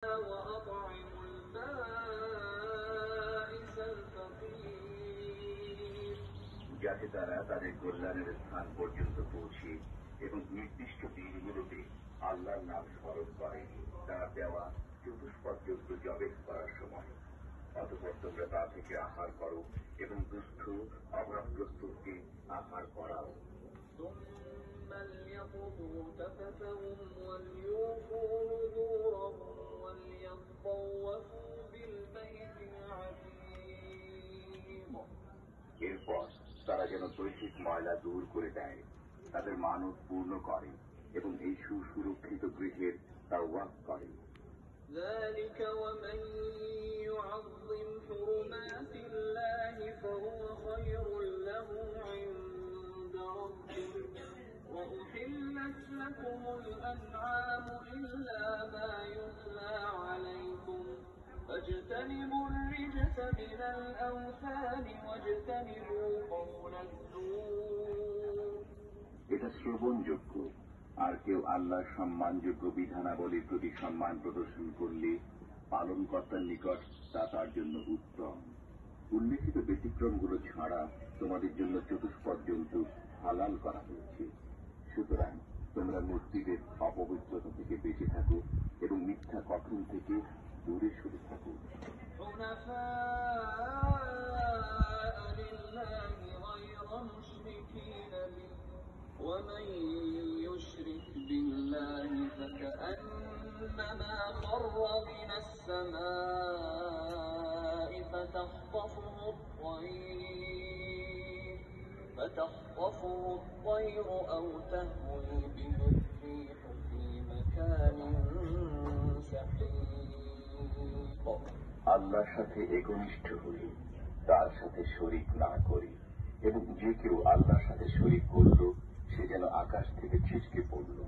وأطعموا البائس الفقير যাতে তারা তাদের কল্যাণের স্থান পর্যন্ত পৌঁছে এবং নির্দিষ্ট দিনগুলোতে আল্লাহর নাম স্মরণ করে তার দেওয়া চতুষ্পদযুক্ত জবেহ করার সময়। অতঃপর তোমরা তা থেকে আহার করো এবং দুস্থ অভাবগ্রস্তকে আহার করাও। ثم ليقضوا تفثهم وليوفوا نذورهم وليطوفوا بالبيت العتيق এরপর তারা যেন দৈহিক ময়লা দূর করে দেয়, তাদের মানত পূর্ণ করে এবং এই সুসুরক্ষিত গৃহের তাওয়াফ করে। ذلك ومن يعظم حرمات الله فهو خير له عند ربه وأحلت لكم الأنعام إلا ما يتلى عليكم فاجتنبوا الرجس من الأوثان واجتنبوا قول الزور এটা শ্রবণযোগ্য, আর কেউ আল্লাহর সম্মানযোগ্য বিধানাবলীর প্রতি সম্মান প্রদর্শন করলে পালনকর্তার নিকট তা তার জন্য উত্তম। উল্লেখিত ব্যতিক্রমগুলো ছাড়া তোমাদের জন্য চতুষ্পদ জন্তু হালাল করা হয়েছে। সুতরাং তোমরা মূর্তিদের অপবিত্রতা থেকে বেঁচে থাকো এবং মিথ্যা কথন থেকে দূরে সরে থাকো। ومن يشرك بالله فكأنما خر من السماء فتخطفه الطير أو تهوي به الريح في مكان سحيق আল্লাহর সাথে একনিষ্ঠ হই, তার সাথে শরীক না করি, এবং যে কেউ আল্লাহর সাথে শরীক করল সে যেন আকাশ থেকে ছিটকে পড়ল।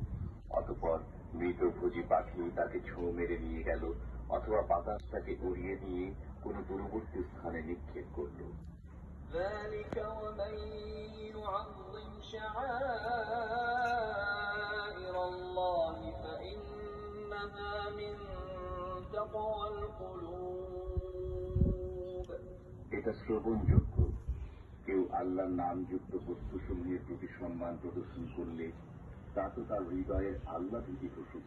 অতঃপর মৃতভোজী পাখি তাকে ছোঁ মেরে নিয়ে গেল, অথবা বাতাস তাকে উড়িয়ে নিয়ে কোন দূরবর্তী স্থানে নিক্ষেপ করল। ذلك ومن يعظم شعائر الله فإنها من تقوى القلوب এটা শ্রবণযোগ্য, কেউ আল্লাহর নামযুক্ত বস্তুসমূহের প্রতি সম্মান প্রদর্শন করলে তা তো তার হৃদয়ের আল্লাহ ভীতি প্রসূত।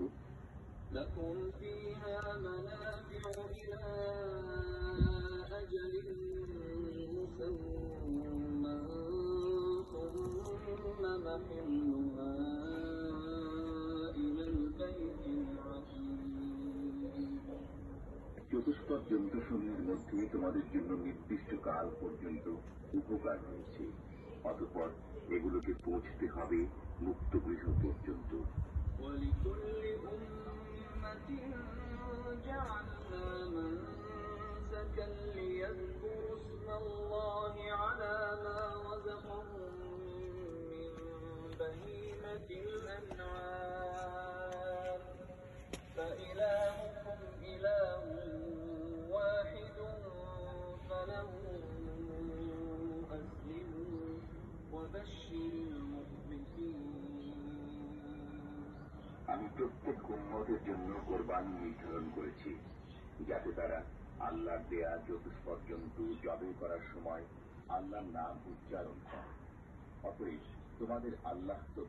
لكم فيها منافع إلى أجل مسمى ثم محلها إلى البيت العتيق চতুষ্পদ জন্তুসমূহের মধ্যে তোমাদের জন্য নির্দিষ্ট কাল পর্যন্ত উপকার রয়েছে, অতঃপর এগুলোকে পৌঁছতে হবে মুক্ত গৃহ পর্যন্ত। ولكل أمة جعلنا منسكا ليذكروا اسم الله على ما رزقهم من بهيمة الأنعام فإلهكم إله واحد فله أسلموا وبشر المخبتين আমি প্রত্যেক উম্মতের জন্য কোরবানি নির্ধারণ করেছি, যাতে তারা আল্লাহর দেয়া চতুষ্পদ জন্তু জবাই করার সময় আল্লাহর নাম উচ্চারণ করে। অতএব তোমাদের আল্লাহ তো